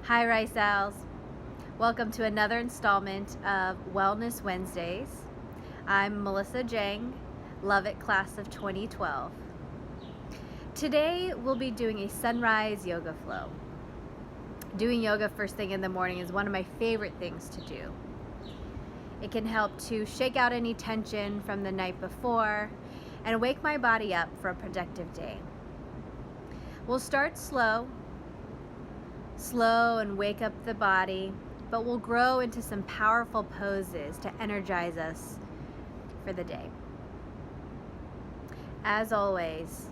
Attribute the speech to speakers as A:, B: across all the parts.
A: Hi Rice Owls. Welcome to another installment of Wellness Wednesdays. I'm Melissa Jeng, Love It Class of 2012. Today we'll be doing a sunrise yoga flow. Doing yoga first thing in the morning is one of my favorite things to do. It can help to shake out any tension from the night before and wake my body up for a productive day. We'll start slow and wake up the body, but we'll grow into some powerful poses to energize us for the day. As always,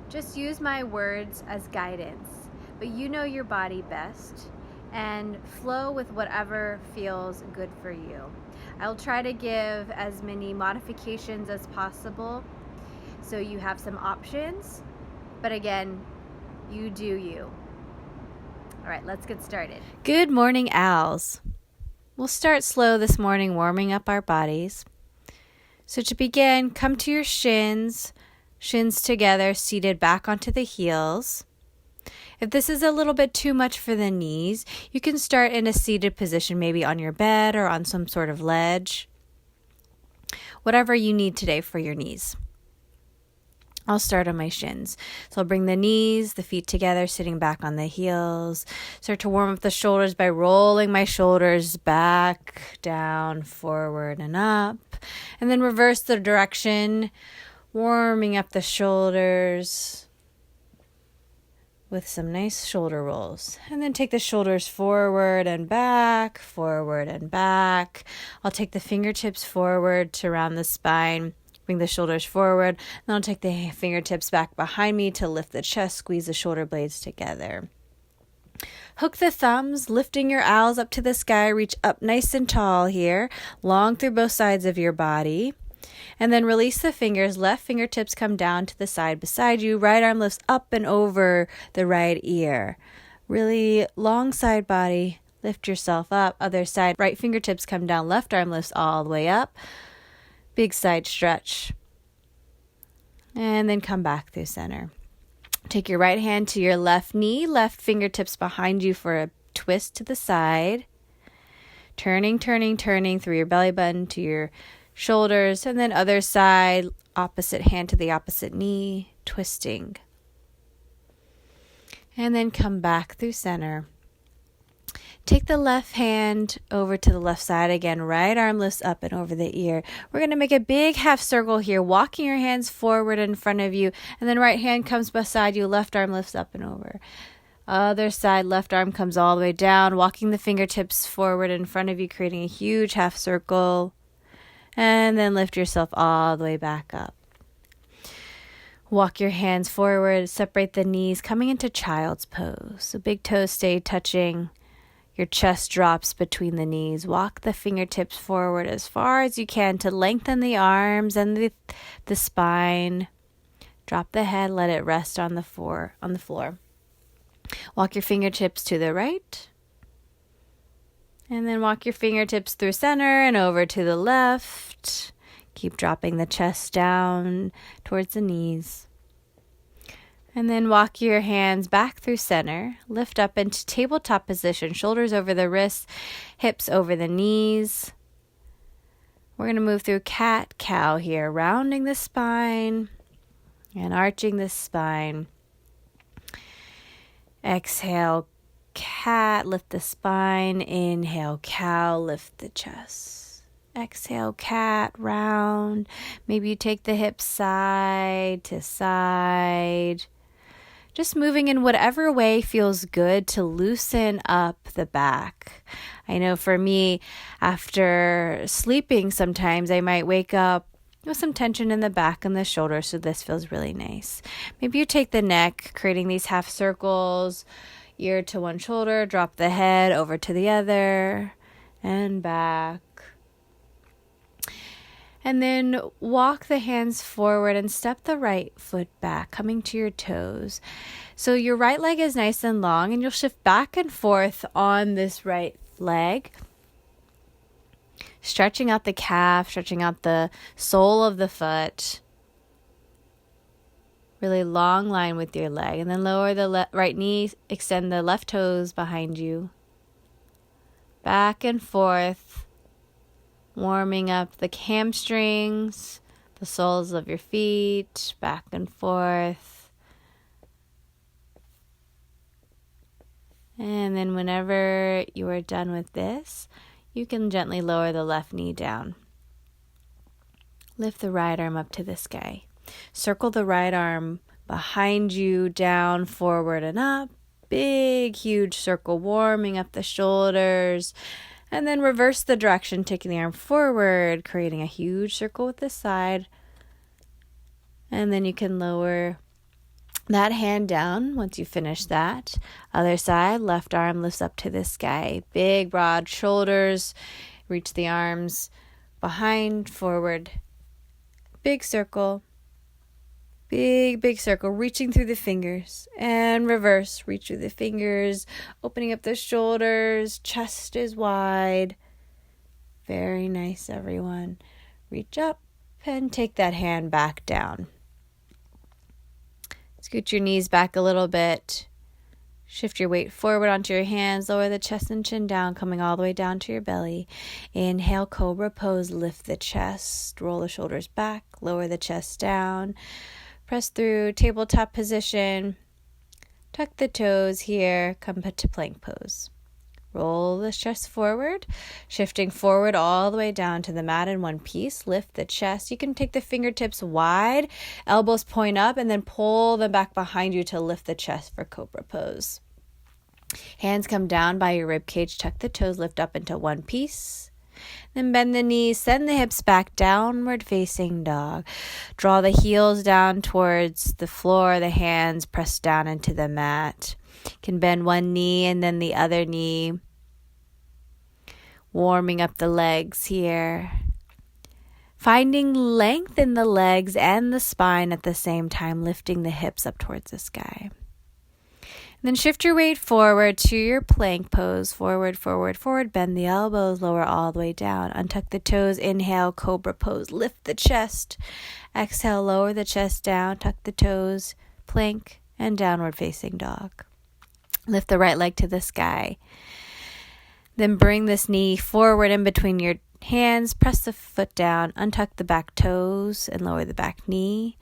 A: just use my words as guidance, but you know your body best and flow with whatever feels good for you. I'll try to give as many modifications as possible so you have some options, but again, you do you. All right, let's get started. Good morning, owls. We'll start slow this morning, warming up our bodies. So to begin, come to your shins together, seated back onto the heels. If this is a little bit too much for the knees, you can start in a seated position, maybe on your bed or on some sort of ledge. Whatever you need today for your knees. I'll start on my shins. So I'll bring the knees, the feet together, sitting back on the heels. Start to warm up the shoulders by rolling my shoulders back, down, forward, and up. And then reverse the direction, warming up the shoulders with some nice shoulder rolls. And then take the shoulders forward and back, forward and back. I'll take the fingertips forward to round the spine. Bring the shoulders forward. Then I'll take the fingertips back behind me to lift the chest, squeeze the shoulder blades together. Hook the thumbs, lifting your owls up to the sky. Reach up nice and tall here, long through both sides of your body. And then release the fingers. Left fingertips come down to the side beside you. Right arm lifts up and over the right ear. Really long side body. Lift yourself up. Other side. Right fingertips come down. Left arm lifts all the way up. Big side stretch. And then come back through center. Take your right hand to your left knee, left fingertips behind you for a twist to the side. Turning through your belly button to your shoulders. And then other side, opposite hand to the opposite knee, twisting. And then come back through center. Take the left hand over to the left side again. Right arm lifts up and over the ear. We're going to make a big half circle here, walking your hands forward in front of you. And then right hand comes beside you. Left arm lifts up and over. Other side, left arm comes all the way down, walking the fingertips forward in front of you, creating a huge half circle. And then lift yourself all the way back up. Walk your hands forward, separate the knees, coming into child's pose. So big toes stay touching. Your chest drops between the knees. Walk the fingertips forward as far as you can to lengthen the arms and the spine. Drop the head, let it rest on the floor. Walk your fingertips to the right. And then walk your fingertips through center and over to the left. Keep dropping the chest down towards the knees. And then walk your hands back through center. Lift up into tabletop position. Shoulders over the wrists, hips over the knees. We're going to move through cat-cow here, rounding the spine and arching the spine. Exhale, cat, lift the spine. Inhale, cow, lift the chest. Exhale, cat, round. Maybe you take the hips side to side. Just moving in whatever way feels good to loosen up the back. I know for me, after sleeping sometimes, I might wake up with some tension in the back and the shoulders, so this feels really nice. Maybe you take the neck, creating these half circles, ear to one shoulder, drop the head over to the other, and back. And then walk the hands forward and step the right foot back, coming to your toes. So your right leg is nice and long, and you'll shift back and forth on this right leg. Stretching out the calf, stretching out the sole of the foot. Really long line with your leg. And then lower the right knee, extend the left toes behind you. Back and forth, warming up the hamstrings, the soles of your feet, back and forth. And then whenever you are done with this, you can gently lower the left knee down. Lift the right arm up to the sky. Circle the right arm behind you, down, forward, and up. Big, huge circle, warming up the shoulders. And then reverse the direction, taking the arm forward, creating a huge circle with the side. And then you can lower that hand down once you finish that. Other side, left arm lifts up to the sky. Big, broad shoulders. Reach the arms behind, forward. Big circle. Big circle. Reaching through the fingers. And reverse. Reach through the fingers. Opening up the shoulders. Chest is wide. Very nice, everyone. Reach up and take that hand back down. Scoot your knees back a little bit. Shift your weight forward onto your hands. Lower the chest and chin down, coming all the way down to your belly. Inhale, Cobra Pose. Lift the chest. Roll the shoulders back. Lower the chest down. Press through tabletop position. Tuck the toes here. Come to plank pose. Roll the chest forward, shifting forward all the way down to the mat in one piece. Lift the chest. You can take the fingertips wide, elbows point up, and then pull them back behind you to lift the chest for Cobra Pose. Hands come down by your rib cage. Tuck the toes, lift up into one piece. Then bend the knees, send the hips back, downward facing dog. Draw the heels down towards the floor, the hands press down into the mat. You can bend one knee and then the other knee. Warming up the legs here. Finding length in the legs and the spine at the same time, lifting the hips up towards the sky. And then shift your weight forward to your plank pose. Forward, forward, forward. Bend the elbows, lower all the way down. Untuck the toes. Inhale, Cobra Pose. Lift the chest. Exhale, lower the chest down. Tuck the toes. Plank and downward facing dog. Lift the right leg to the sky. Then bring this knee forward in between your hands. Press the foot down. Untuck the back toes and lower the back knee.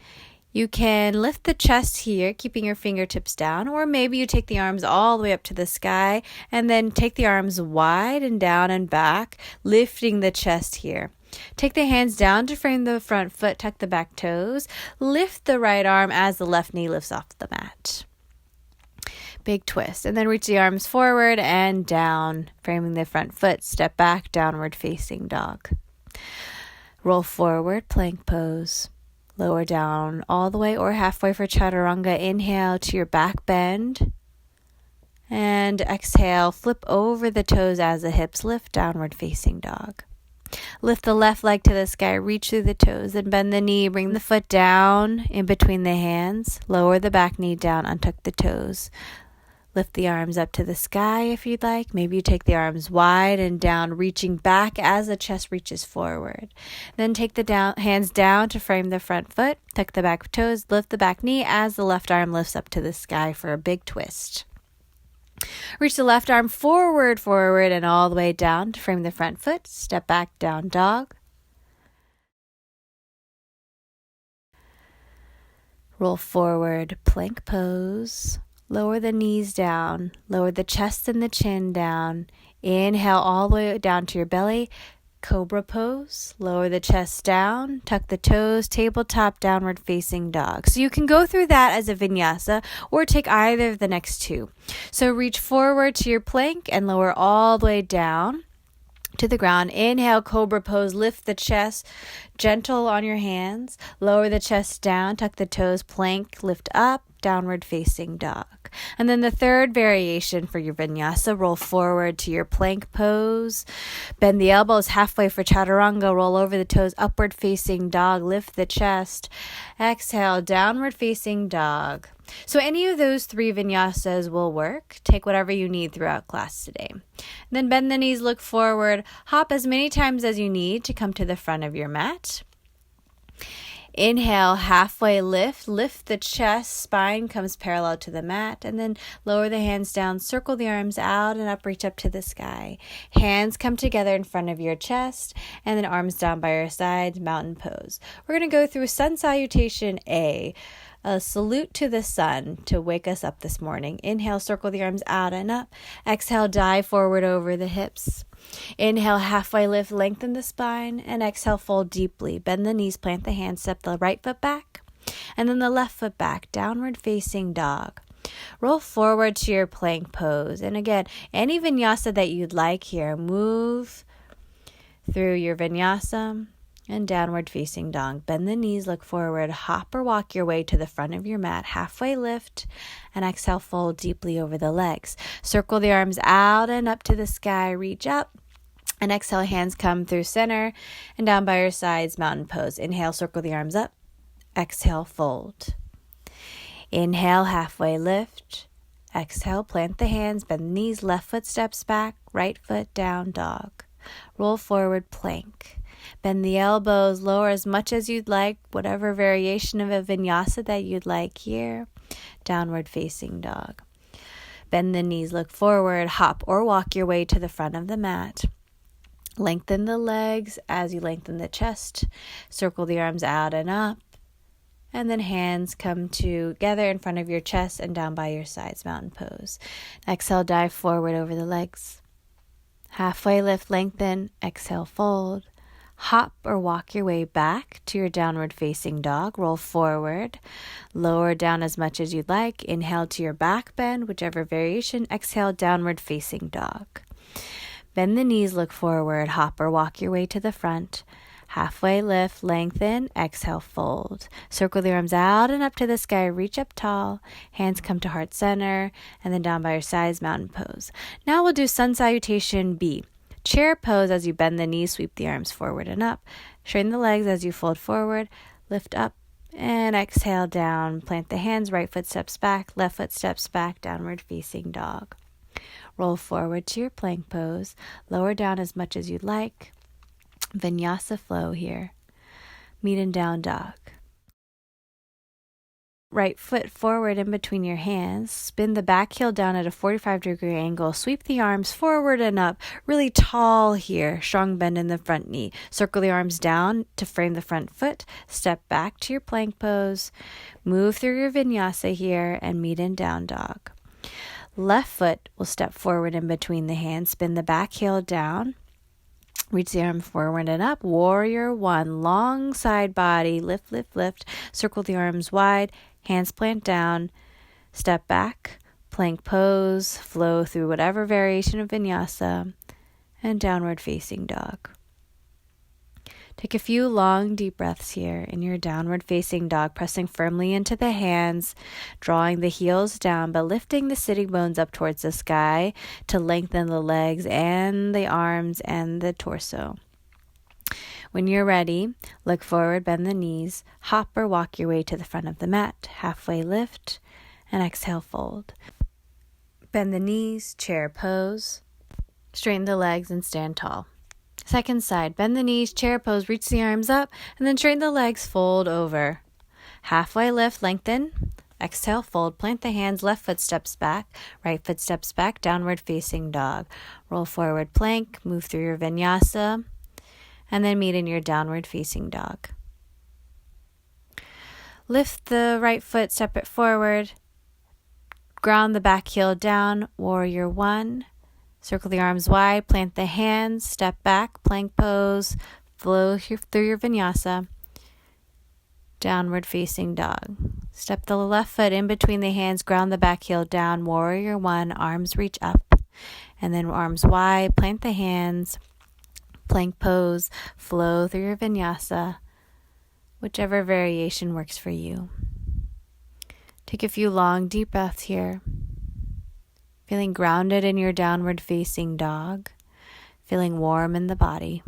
A: You can lift the chest here, keeping your fingertips down, or maybe you take the arms all the way up to the sky and then take the arms wide and down and back, lifting the chest here. Take the hands down to frame the front foot, tuck the back toes, lift the right arm as the left knee lifts off the mat. Big twist, and then reach the arms forward and down, framing the front foot, step back, downward facing dog. Roll forward, plank pose. Lower down all the way or halfway for chaturanga. Inhale to your back bend. And exhale, flip over the toes as the hips lift, downward facing dog. Lift the left leg to the sky, reach through the toes, then bend the knee, bring the foot down in between the hands. Lower the back knee down, untuck the toes. Lift the arms up to the sky if you'd like. Maybe you take the arms wide and down, reaching back as the chest reaches forward. Then take the hands down to frame the front foot. Tuck the back toes, lift the back knee as the left arm lifts up to the sky for a big twist. Reach the left arm forward, and all the way down to frame the front foot. Step back, down dog. Roll forward, plank pose. Lower the knees down, lower the chest and the chin down. Inhale all the way down to your belly. Cobra Pose. Lower the chest down, tuck the toes, tabletop, downward facing dog. So you can go through that as a vinyasa or take either of the next two. So reach forward to your plank and lower all the way down to the ground. Inhale, Cobra Pose. Lift the chest, gentle on your hands. Lower the chest down, tuck the toes, plank, lift up, downward facing dog. And then the third variation for your vinyasa, roll forward to your plank pose. Bend the elbows halfway for chaturanga. Roll over the toes, upward facing dog. Lift the chest. Exhale, downward facing dog. So any of those three vinyasas will work. Take whatever you need throughout class today. Then bend the knees, look forward. Hop as many times as you need to come to the front of your mat. Inhale, halfway lift. Lift the chest, spine comes parallel to the mat, and then lower the hands down, circle the arms out and up, reach up to the sky. Hands come together in front of your chest, and then arms down by your sides, mountain pose. We're going to go through sun salutation A, a salute to the sun to wake us up this morning. Inhale, circle the arms out and up. Exhale, dive forward over the hips. Inhale, halfway lift, lengthen the spine, and exhale, fold deeply. Bend the knees, plant the hands, step the right foot back, and then the left foot back, downward facing dog. Roll forward to your plank pose. And again, any vinyasa that you'd like here, move through your vinyasa and downward facing dog. Bend the knees, look forward, hop or walk your way to the front of your mat, halfway lift, and exhale, fold deeply over the legs. Circle the arms out and up to the sky, reach up, and exhale, hands come through center and down by your sides, mountain pose. Inhale, circle the arms up, exhale, fold. Inhale, halfway lift, exhale, plant the hands, bend the knees, left foot steps back, right foot down, dog. Roll forward, plank. Bend the elbows, lower as much as you'd like, whatever variation of a vinyasa that you'd like here. Downward facing dog. Bend the knees, look forward, hop or walk your way to the front of the mat. Lengthen the legs as you lengthen the chest. Circle the arms out and up. And then hands come together in front of your chest and down by your sides, mountain pose. Exhale, dive forward over the legs. Halfway lift, lengthen, exhale, fold. Hop or walk your way back to your downward facing dog. Roll forward, lower down as much as you'd like. Inhale to your back bend, whichever variation. Exhale, downward facing dog. Bend the knees, look forward, hop or walk your way to the front. Halfway lift, lengthen, exhale, fold. Circle the arms out and up to the sky, reach up tall. Hands come to heart center, and then down by your sides, mountain pose. Now we'll do sun salutation B. Chair pose as you bend the knees, sweep the arms forward and up. Straighten the legs as you fold forward, lift up, and exhale down. Plant the hands, right foot steps back, left foot steps back, downward facing dog. Roll forward to your plank pose. Lower down as much as you'd like. Vinyasa flow here. Meet in down dog. Right foot forward in between your hands. Spin the back heel down at a 45-degree angle. Sweep the arms forward and up. Really tall here. Strong bend in the front knee. Circle the arms down to frame the front foot. Step back to your plank pose. Move through your vinyasa here and meet in down dog. Left foot will step forward in between the hands. Spin the back heel down. Reach the arm forward and up. Warrior one. Long side body. Lift, lift, lift. Circle the arms wide. Hands plant down. Step back. Plank pose. Flow through whatever variation of vinyasa. And downward facing dog. Take a few long, deep breaths here in your downward facing dog, pressing firmly into the hands, drawing the heels down, but lifting the sitting bones up towards the sky to lengthen the legs and the arms and the torso. When you're ready, look forward, bend the knees, hop or walk your way to the front of the mat, halfway lift, and exhale, fold. Bend the knees, chair pose, straighten the legs and stand tall. Second side, bend the knees, chair pose, reach the arms up, and then straighten the legs, fold over. Halfway lift, lengthen, exhale, fold, plant the hands, left foot steps back, right foot steps back, downward facing dog. Roll forward plank, move through your vinyasa, and then meet in your downward facing dog. Lift the right foot, step it forward, ground the back heel down, warrior one. Circle the arms wide, plant the hands, step back, plank pose, flow through your vinyasa, downward facing dog. Step the left foot in between the hands, ground the back heel down, warrior one, arms reach up, and then arms wide, plant the hands, plank pose, flow through your vinyasa, whichever variation works for you. Take a few long, deep breaths here. Feeling grounded in your downward facing dog, feeling warm in the body.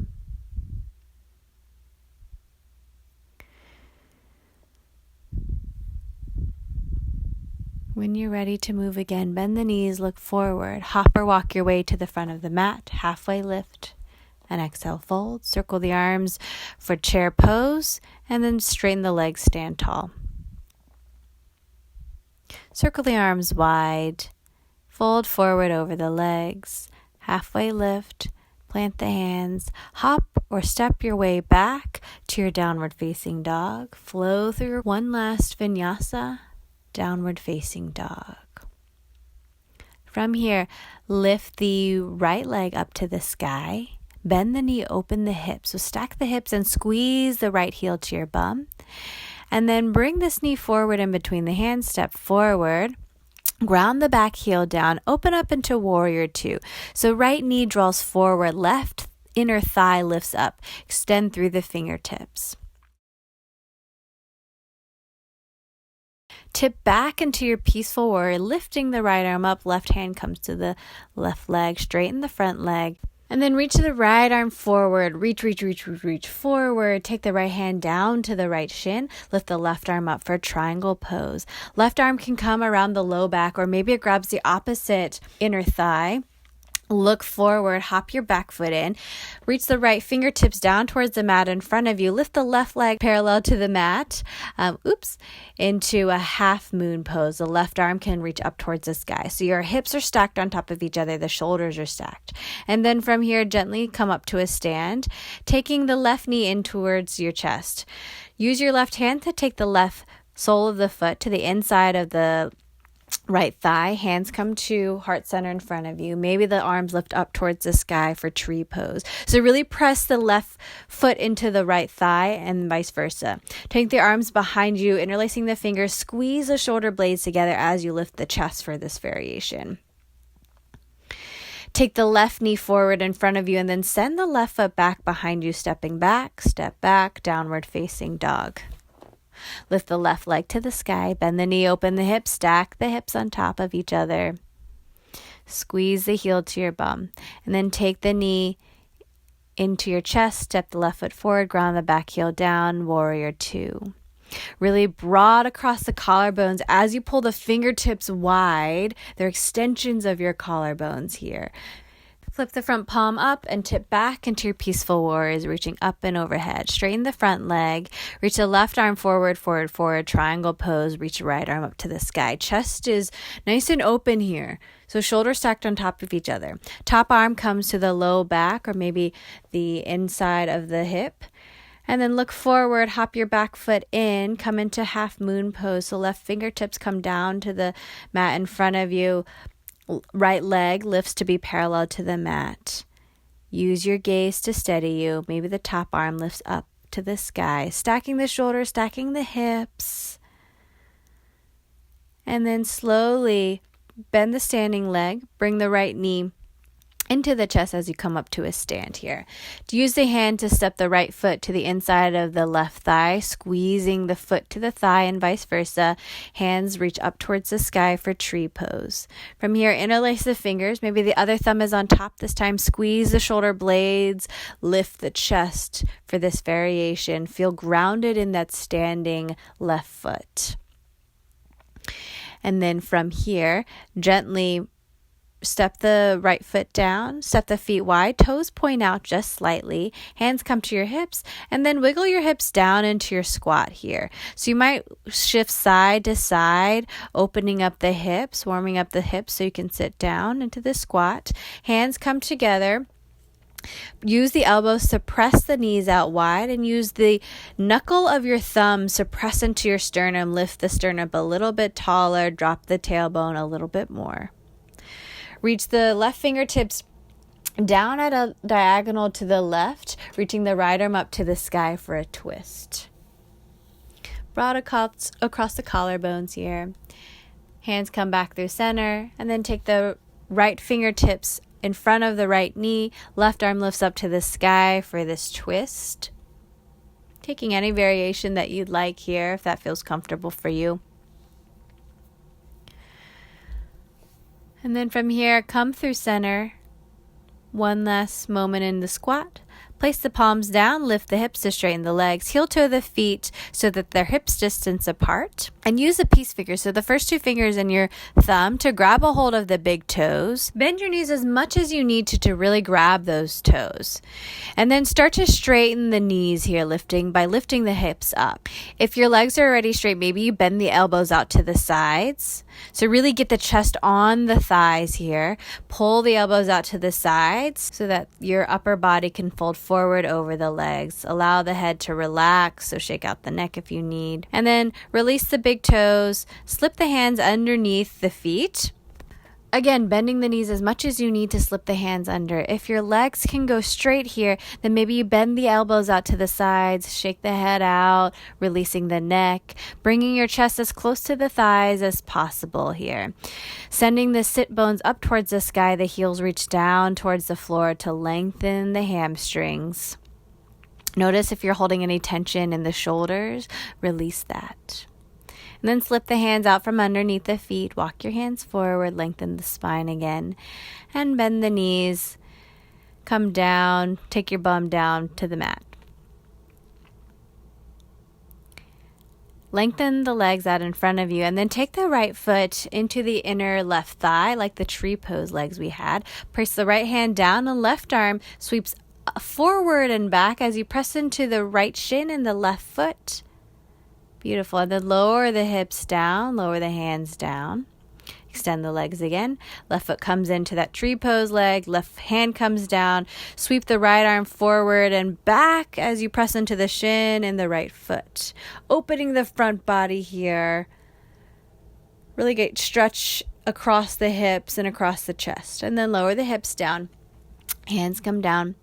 A: When you're ready to move again, bend the knees, look forward, hop or walk your way to the front of the mat, halfway lift, and exhale, fold. Circle the arms for chair pose, and then straighten the legs, stand tall. Circle the arms wide, fold forward over the legs, halfway lift, plant the hands, hop or step your way back to your downward facing dog. Flow through one last vinyasa, downward facing dog. From here, lift the right leg up to the sky. Bend the knee, open the hips. So stack the hips and squeeze the right heel to your bum. And then bring this knee forward in between the hands. Step forward. Ground the back heel down. Open up into Warrior Two. So right knee draws forward. Left inner thigh lifts up. Extend through the fingertips. Tip back into your peaceful warrior, lifting the right arm up. Left hand comes to the left leg. Straighten the front leg. And then reach the right arm forward. Reach forward. Take the right hand down to the right shin. Lift the left arm up for triangle pose. Left arm can come around the low back, or maybe it grabs the opposite inner thigh. Look forward, hop your back foot in, reach the right fingertips down towards the mat in front of you, lift the left leg parallel to the mat, into a Halfmoon Pose. The left arm can reach up towards the sky. So your hips are stacked on top of each other, the shoulders are stacked. And then from here, gently come up to a stand, taking the left knee in towards your chest. Use your left hand to take the left sole of the foot to the inside of the right thigh. Hands come to heart center in front of you. Maybe the arms lift up towards the sky for tree pose. So really press the left foot into the right thigh and vice versa. Take the arms behind you, interlacing the fingers. Squeeze the shoulder blades together as you lift the chest for this variation. Take the left knee forward in front of you and then send the left foot back behind you, stepping back, step back, downward facing dog. Lift the left leg to the sky, bend the knee, open the hips, stack the hips on top of each other. Squeeze the heel to your bum. And then take the knee into your chest, step the left foot forward, ground the back heel down, Warrior Two. Really broad across the collarbones as you pull the fingertips wide. They're extensions of your collarbones here. Flip the front palm up and tip back into your peaceful warriors, reaching up and overhead. Straighten the front leg. Reach the left arm forward, triangle pose. Reach the right arm up to the sky. Chest is nice and open here. So shoulders stacked on top of each other. Top arm comes to the low back or maybe the inside of the hip. And then look forward, hop your back foot in, come into Halfmoon Pose. So left fingertips come down to the mat in front of you. Right leg lifts to be parallel to the mat. Use your gaze to steady you. Maybe the top arm lifts up to the sky. Stacking the shoulders, stacking the hips. And then slowly bend the standing leg. Bring the right knee into the chest as you come up to a stand here. Use the hand to step the right foot to the inside of the left thigh, squeezing the foot to the thigh and vice versa. Hands reach up towards the sky for tree pose. From here, interlace the fingers. Maybe the other thumb is on top this time. Squeeze the shoulder blades. Lift the chest for this variation. Feel grounded in that standing left foot. And then from here, gently step the right foot down, step the feet wide, toes point out just slightly, hands come to your hips, and then wiggle your hips down into your squat here. So you might shift side to side, opening up the hips, warming up the hips so you can sit down into the squat. Hands come together. Use the elbows to press the knees out wide and use the knuckle of your thumbs to press into your sternum. Lift the sternum a little bit taller, drop the tailbone a little bit more. Reach the left fingertips down at a diagonal to the left, reaching the right arm up to the sky for a twist. Broad across the collarbones here. Hands come back through center, and then take the right fingertips in front of the right knee. Left arm lifts up to the sky for this twist. Taking any variation that you'd like here, if that feels comfortable for you. And then from here, come through center. One last moment in the squat. Place the palms down, lift the hips to straighten the legs, heel toe the feet so that they're hips distance apart, and use a peace figure. So the first two fingers and your thumb to grab a hold of the big toes. Bend your knees as much as you need to really grab those toes. And then start to straighten the knees here, by lifting the hips up. If your legs are already straight, maybe you bend the elbows out to the sides. So really get the chest on the thighs here. Pull the elbows out to the sides so that your upper body can fold forward over the legs. Allow the head to relax, so shake out the neck if you need. And then release the big toes. Slip the hands underneath the feet. Again, bending the knees as much as you need to slip the hands under. If your legs can go straight here, then maybe you bend the elbows out to the sides, shake the head out, releasing the neck, bringing your chest as close to the thighs as possible here. Sending the sit bones up towards the sky, the heels reach down towards the floor to lengthen the hamstrings. Notice if you're holding any tension in the shoulders, release that. And then slip the hands out from underneath the feet. Walk your hands forward, lengthen the spine again, and bend the knees. Come down, take your bum down to the mat. Lengthen the legs out in front of you, and then take the right foot into the inner left thigh, like the tree pose legs we had. Place the right hand down, and left arm sweeps forward and back as you press into the right shin and the left foot. Beautiful. And then lower the hips down, lower the hands down. Extend the legs again. Left foot comes into that tree pose leg. Left hand comes down. Sweep the right arm forward and back as you press into the shin and the right foot. Opening the front body here. Really great stretch across the hips and across the chest. And then lower the hips down. Hands come down.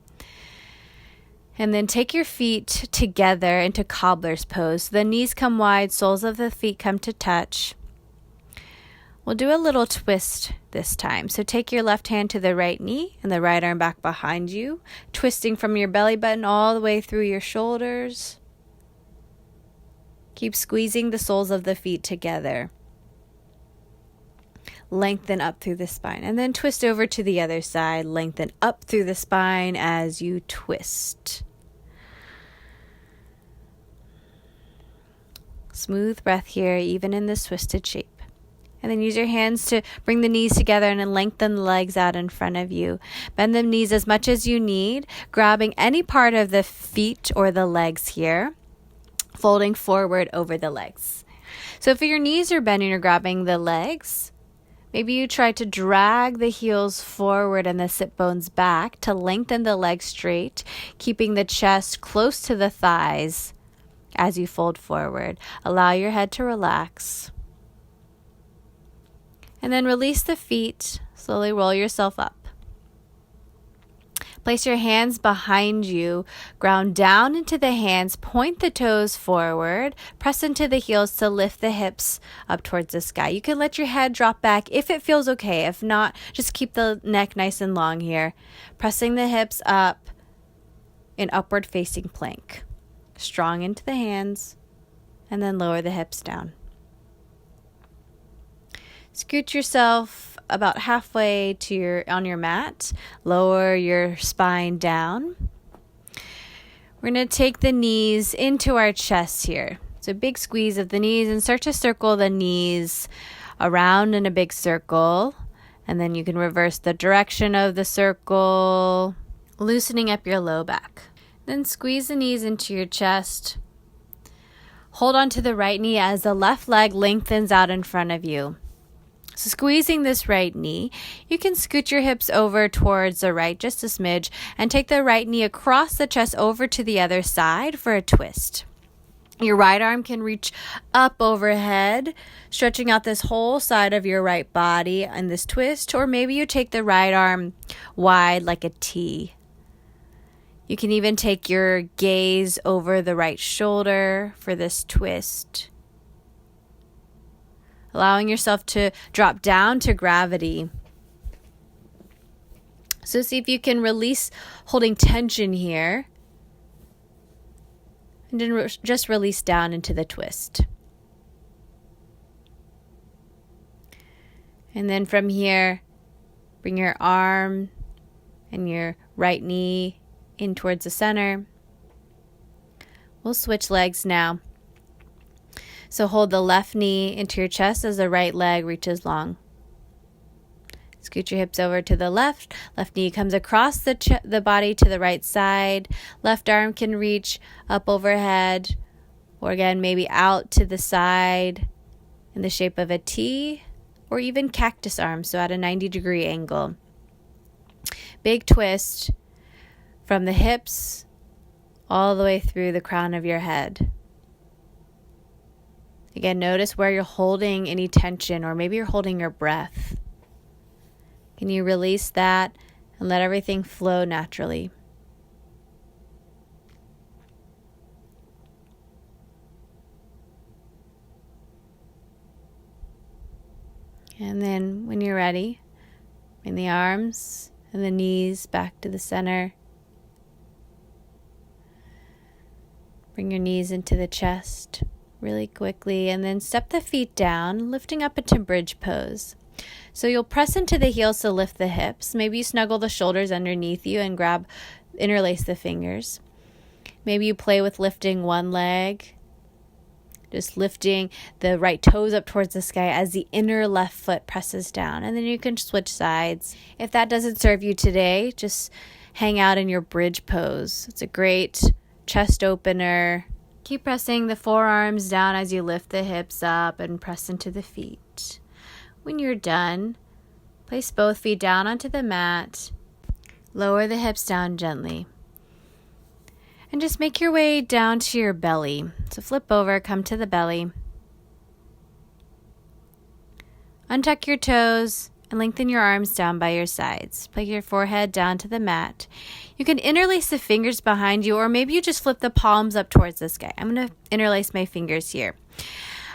A: And then take your feet together into Cobblers Pose. The knees come wide, soles of the feet come to touch. We'll do a little twist this time. So take your left hand to the right knee and the right arm back behind you, twisting from your belly button all the way through your shoulders. Keep squeezing the soles of the feet together. Lengthen up through the spine, and then twist over to the other side. Lengthen up through the spine as you twist. Smooth breath here, even in this twisted shape. And then use your hands to bring the knees together and then lengthen the legs out in front of you. Bend the knees as much as you need, grabbing any part of the feet or the legs here, folding forward over the legs. So if your knees are bending or grabbing the legs, maybe you try to drag the heels forward and the sit bones back to lengthen the legs straight, keeping the chest close to the thighs as you fold forward. Allow your head to relax. And then release the feet. Slowly roll yourself up. Place your hands behind you. Ground down into the hands. Point the toes forward. Press into the heels to lift the hips up towards the sky. You can let your head drop back if it feels okay. If not, just keep the neck nice and long here. Pressing the hips up in upward facing plank. Strong into the hands. And then lower the hips down. Scoot yourself about halfway to on your mat. Lower your spine down. We're going to take the knees into our chest here. So big squeeze of the knees and start to circle the knees around in a big circle. And then you can reverse the direction of the circle, loosening up your low back. Then squeeze the knees into your chest. Hold on to the right knee as the left leg lengthens out in front of you. So squeezing this right knee, you can scoot your hips over towards the right just a smidge and take the right knee across the chest over to the other side for a twist. Your right arm can reach up overhead, stretching out this whole side of your right body in this twist, or maybe you take the right arm wide like a T. You can even take your gaze over the right shoulder for this twist. Allowing yourself to drop down to gravity. So see if you can release holding tension here. And then just release down into the twist. And then from here, bring your arm and your right knee in towards the center. We'll switch legs now. So hold the left knee into your chest as the right leg reaches long. Scoot your hips over to the left. Left knee comes across the body to the right side. Left arm can reach up overhead, or again, maybe out to the side in the shape of a T, or even cactus arm, so at a 90-degree angle. Big twist from the hips all the way through the crown of your head. Again, notice where you're holding any tension, or maybe you're holding your breath. Can you release that and let everything flow naturally? And then when you're ready, bring the arms and the knees back to the center. Bring your knees into the chest really quickly, and then step the feet down, lifting up into bridge pose. So you'll press into the heels to lift the hips. Maybe you snuggle the shoulders underneath you and interlace the fingers. Maybe you play with lifting one leg, just lifting the right toes up towards the sky as the inner left foot presses down. And then you can switch sides. If that doesn't serve you today, just hang out in your bridge pose. It's a great chest opener. Keep pressing the forearms down as you lift the hips up and press into the feet. When you're done, place both feet down onto the mat. Lower the hips down gently. And just make your way down to your belly. So flip over, come to the belly. Untuck your toes and lengthen your arms down by your sides. Place your forehead down to the mat. You can interlace the fingers behind you, or maybe you just flip the palms up towards the sky. I'm going to interlace my fingers here.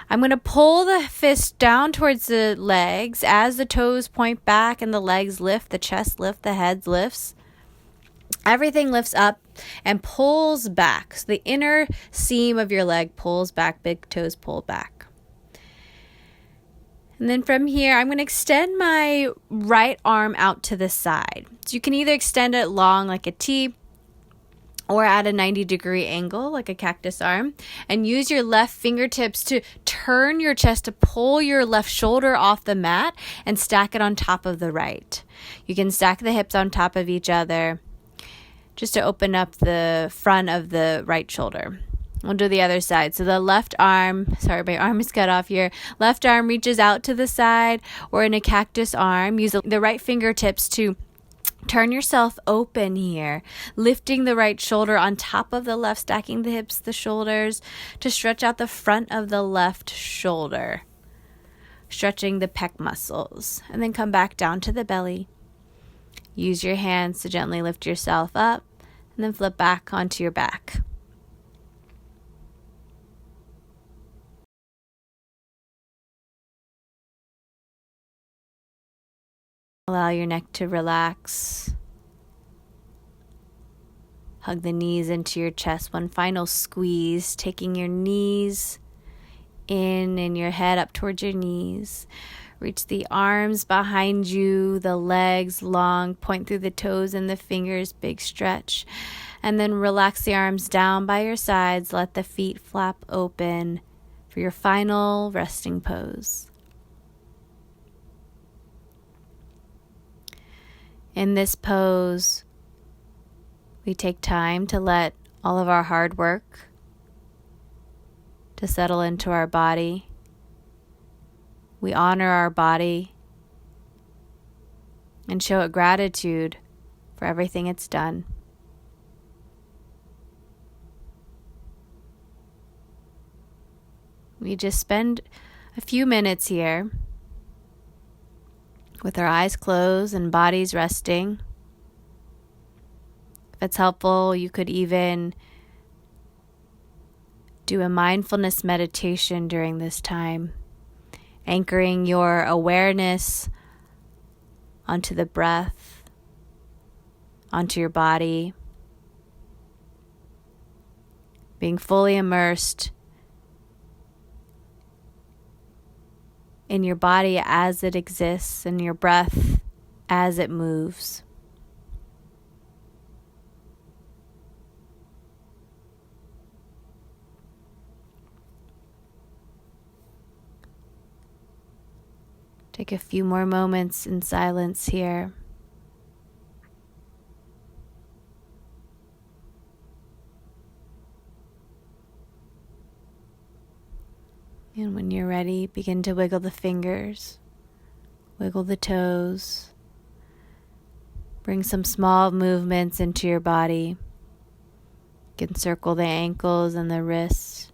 A: I'm going to pull the fist down towards the legs as the toes point back and the legs lift, the chest lifts, the head lifts. Everything lifts up and pulls back. So the inner seam of your leg pulls back, big toes pull back. And then from here, I'm going to extend my right arm out to the side. So you can either extend it long like a T, or at a 90-degree angle like a cactus arm, and use your left fingertips to turn your chest to pull your left shoulder off the mat and stack it on top of the right. You can stack the hips on top of each other just to open up the front of the right shoulder. We'll do the other side. So the left arm, sorry, my arm is cut off here. Left arm reaches out to the side, or in a cactus arm, use the right fingertips to turn yourself open here, lifting the right shoulder on top of the left, stacking the hips, the shoulders, to stretch out the front of the left shoulder, stretching the pec muscles, and then come back down to the belly. Use your hands to gently lift yourself up, and then flip back onto your back. Allow your neck to relax. Hug the knees into your chest. One final squeeze, taking your knees in and your head up towards your knees. Reach the arms behind you, the legs long, point through the toes and the fingers, big stretch. And then relax the arms down by your sides. Let the feet flap open for your final resting pose. In this pose, we take time to let all of our hard work to settle into our body. We honor our body and show it gratitude for everything it's done. We just spend a few minutes here with our eyes closed and bodies resting. If it's helpful, you could even do a mindfulness meditation during this time, anchoring your awareness onto the breath, onto your body, being fully immersed in your body as it exists and your breath as it moves. Take a few more moments in silence here. And when you're ready, begin to wiggle the fingers, wiggle the toes. Bring some small movements into your body. You can circle the ankles and the wrists.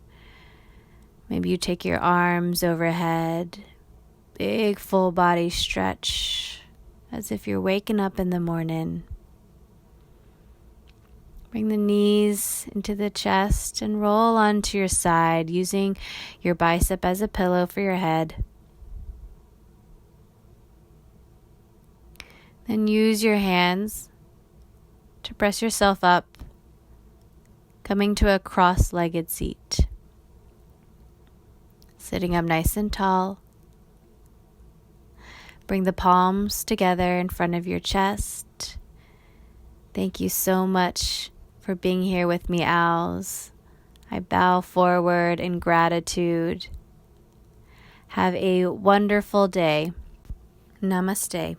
A: Maybe you take your arms overhead. Big full body stretch as if you're waking up in the morning. Bring the knees into the chest and roll onto your side using your bicep as a pillow for your head. Then use your hands to press yourself up, coming to a cross-legged seat. Sitting up nice and tall. Bring the palms together in front of your chest. Thank you so much for being here with me, owls. I bow forward in gratitude. Have a wonderful day. Namaste.